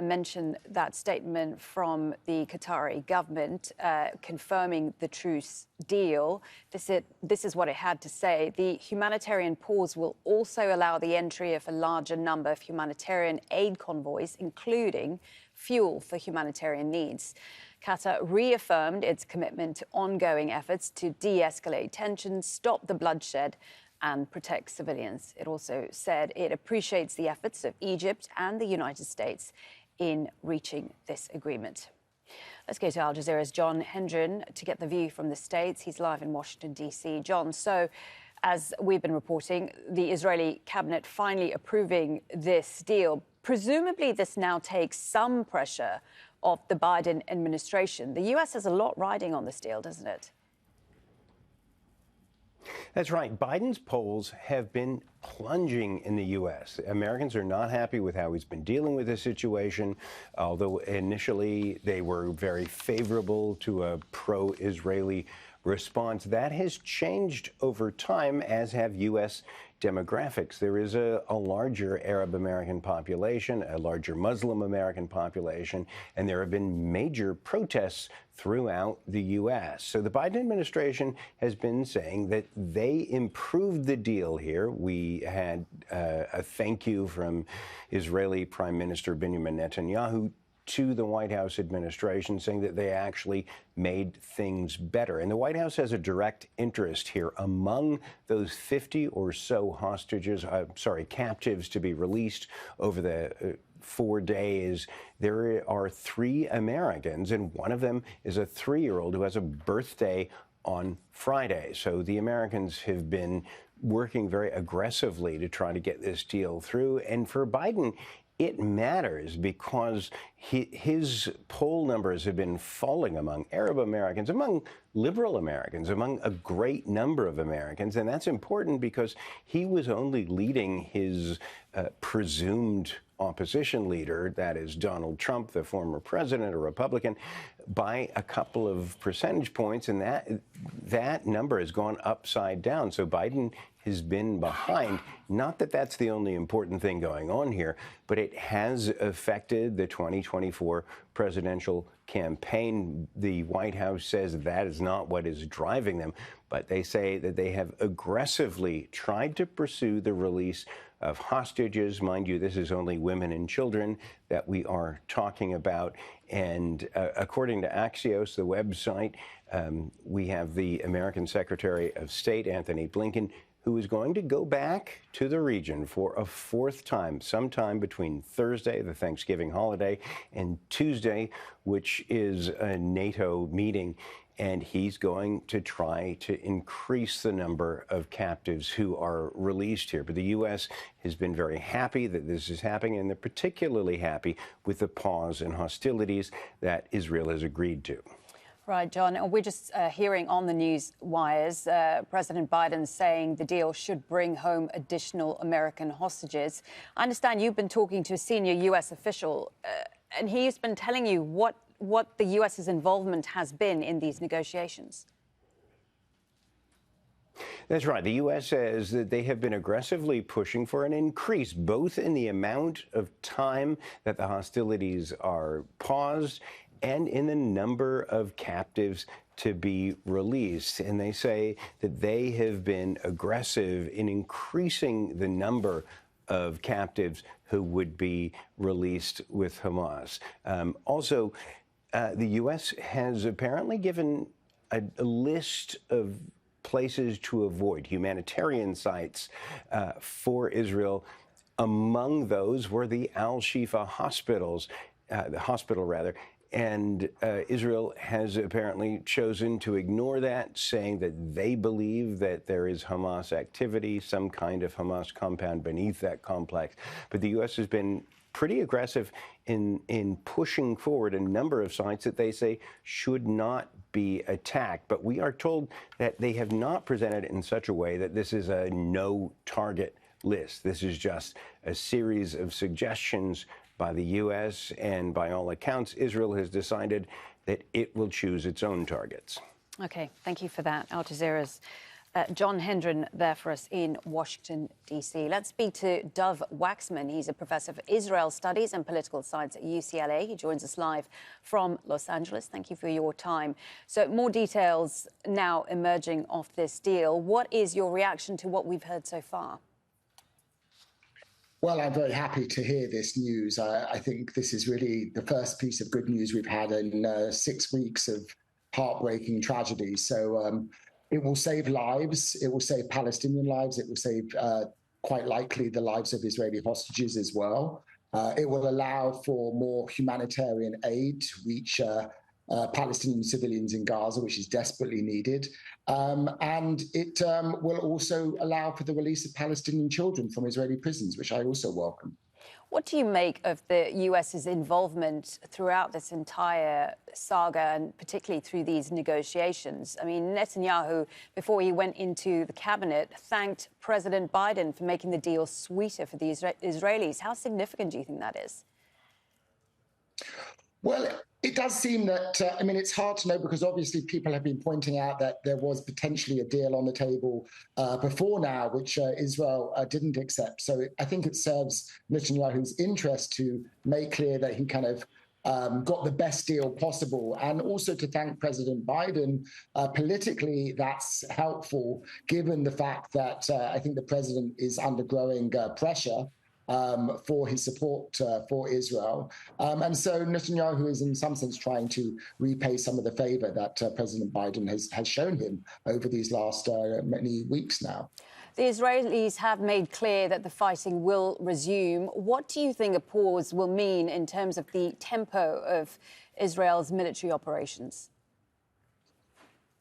mentioned that statement from the Qatari government confirming the truce deal. This is what it had to say. The humanitarian pause will also allow the entry of a larger number of humanitarian aid convoys, including fuel for humanitarian needs. Qatar reaffirmed its commitment to ongoing efforts to de-escalate tensions, stop the bloodshed and protect civilians. It also said it appreciates the efforts of Egypt and the United States in reaching this agreement. Let's go to Al Jazeera's John Hendren to get the view from the States. He's live in Washington, D.C. John, so as we've been reporting, the Israeli cabinet finally approving this deal. Presumably, this now takes some pressure off the Biden administration. The U.S. has a lot riding on this deal, doesn't it? That's right. Biden's polls have been plunging in the U.S. Americans are not happy with how he's been dealing with this situation, although initially they were very favorable to a pro-Israeli response. That has changed over time, as have U.S. demographics. There is a larger Arab American population, a larger Muslim American population, and there have been major protests throughout the U.S. So the Biden administration has been saying that they improved the deal here. We had a thank you from Israeli Prime Minister Benjamin Netanyahu to the White House administration, saying that they actually made things better. And the White House has a direct interest here. Among those 50 or so captives to be released over the 4 days, there are 3 Americans, and one of them is a 3-year-old who has a birthday on Friday. So the Americans have been working very aggressively to try to get this deal through. And for Biden, it matters because his poll numbers have been falling among Arab Americans, among liberal Americans, among a great number of Americans. And that's important because he was only leading his presumed opposition leader, that is Donald Trump, the former president, a Republican, by a couple of percentage points. And that number has gone upside down. So Biden has been behind. Not that that's the only important thing going on here, but it has affected the 2024 presidential campaign. The White House says that is not what is driving them, but they say that they have aggressively tried to pursue the release of hostages. Mind you, this is only women and children that we are talking about. And according to Axios, the website, we have the American Secretary of State, Anthony Blinken, who is going to go back to the region for a 4th time, sometime between Thursday, the Thanksgiving holiday, and Tuesday, which is a NATO meeting. And he's going to try to increase the number of captives who are released here. But the U.S. has been very happy that this is happening, and they're particularly happy with the pause in hostilities that Israel has agreed to. Right, John. And we're just hearing on the news wires, President Biden saying the deal should bring home additional American hostages. I understand you've been talking to a senior U.S. official, and he's been telling you what the U.S.'s involvement has been in these negotiations. That's right. The U.S. says that they have been aggressively pushing for an increase, both in the amount of time that the hostilities are paused and in the number of captives to be released. And they say that they have been aggressive in increasing the number of captives who would be released with Hamas. Also, the U.S. has apparently given a list of places to avoid, humanitarian sites for Israel. Among those were the Al-Shifa hospital. And Israel has apparently chosen to ignore that, saying that they believe that there is Hamas activity, some kind of Hamas compound beneath that complex. But the U.S. has been pretty aggressive in pushing forward a number of sites that they say should not be attacked. But we are told that they have not presented it in such a way that this is a no-target list. This is just a series of suggestions by the U.S., and by all accounts, Israel has decided that it will choose its own targets. OK, thank you for that. Al Jazeera's John Hendren there for us in Washington, D.C. Let's speak to Dov Waxman. He's a professor of Israel Studies and Political Science at UCLA. He joins us live from Los Angeles. Thank you for your time. So more details now emerging off this deal. What is your reaction to what we've heard so far? Well, I'm very happy to hear this news. I think this is really the first piece of good news we've had in 6 weeks of heartbreaking tragedy. So it will save lives. It will save Palestinian lives. It will save, quite likely, the lives of Israeli hostages as well. It will allow for more humanitarian aid to reach Palestinian civilians in Gaza, which is desperately needed. And it will also allow for the release of Palestinian children from Israeli prisons, which I also welcome. What do you make of the US's involvement throughout this entire saga, and particularly through these negotiations? I mean, Netanyahu, before he went into the cabinet, thanked President Biden for making the deal sweeter for the Israelis. How significant do you think that is? Well, it does seem that, I mean, it's hard to know because obviously people have been pointing out that there was potentially a deal on the table before now, which Israel didn't accept. So I think it serves Netanyahu's interest to make clear that he kind of got the best deal possible, and also to thank President Biden. Politically, that's helpful, given the fact that I think the president is under growing pressure for his support for Israel. And so Netanyahu is in some sense trying to repay some of the favor that President Biden has shown him over these last many weeks now. The Israelis have made clear that the fighting will resume. What do you think a pause will mean in terms of the tempo of Israel's military operations?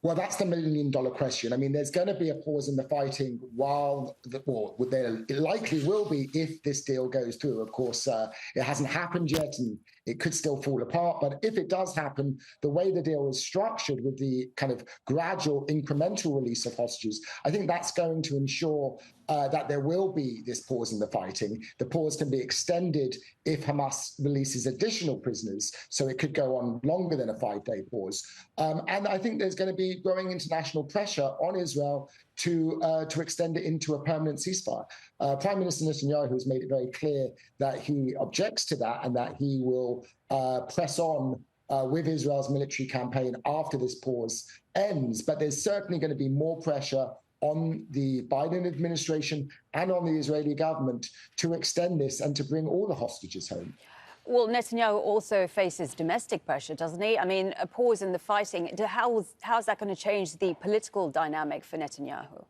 Well, that's the million-dollar question. I mean, there's going to be a pause in the fighting while the war. There likely will be if this deal goes through. Of course, it hasn't happened yet, and it could still fall apart. But if it does happen, the way the deal is structured with the kind of gradual incremental release of hostages, I think that's going to ensure that there will be this pause in the fighting. The pause can be extended if Hamas releases additional prisoners, so it could go on longer than a 5-day pause. And I think there's going to be growing international pressure on Israel to extend it into a permanent ceasefire. Prime Minister Netanyahu has made it very clear that he objects to that and that he will press on with Israel's military campaign after this pause ends. But there's certainly going to be more pressure on the Biden administration and on the Israeli government to extend this and to bring all the hostages home. Well, Netanyahu also faces domestic pressure, doesn't he? I mean, a pause in the fighting, how's that going to change the political dynamic for Netanyahu?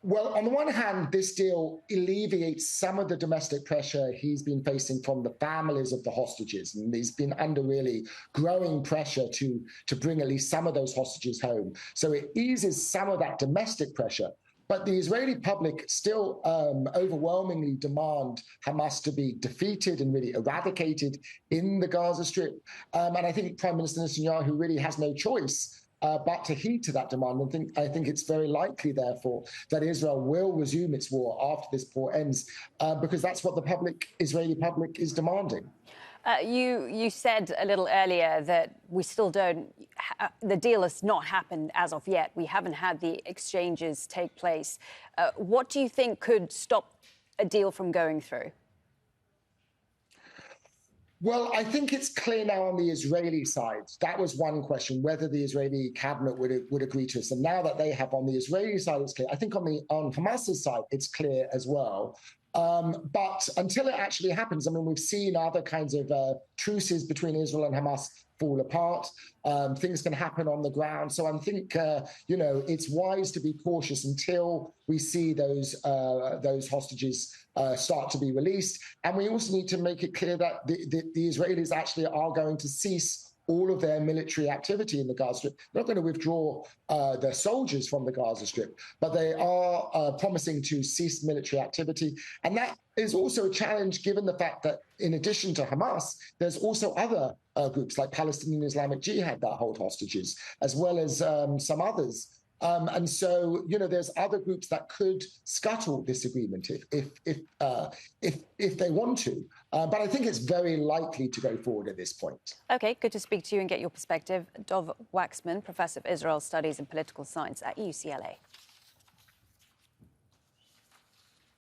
Well, on the one hand, this deal alleviates some of the domestic pressure he's been facing from the families of the hostages. And he's been under really growing pressure to bring at least some of those hostages home. So it eases some of that domestic pressure. But the Israeli public still overwhelmingly demand Hamas to be defeated and really eradicated in the Gaza Strip. And I think Prime Minister Netanyahu really has no choice but to heed to that demand. And I think it's very likely, therefore, that Israel will resume its war after this war ends, because that's what the Israeli public is demanding. You said a little earlier that we still don't, the deal has not happened as of yet. We haven't had the exchanges take place. What do you think could stop a deal from going through? Well, I think it's clear now on the Israeli side. That was one question, whether the Israeli cabinet would agree to this. And now that they have on the Israeli side, it's clear. I think on Hamas's side, it's clear as well. But until it actually happens, I mean, we've seen other kinds of truces between Israel and Hamas fall apart. Things can happen on the ground. So I think, it's wise to be cautious until we see those hostages start to be released. And we also need to make it clear that the Israelis actually are going to cease all of their military activity in the Gaza Strip. They're not going to withdraw their soldiers from the Gaza Strip, but they are promising to cease military activity. And that is also a challenge, given the fact that in addition to Hamas, there's also other groups like Palestinian Islamic Jihad that hold hostages, as well as some others And so, there's other groups that could scuttle this agreement if they want to. But I think it's very likely to go forward at this point. OK, good to speak to you and get your perspective. Dov Waxman, Professor of Israel Studies and Political Science at UCLA.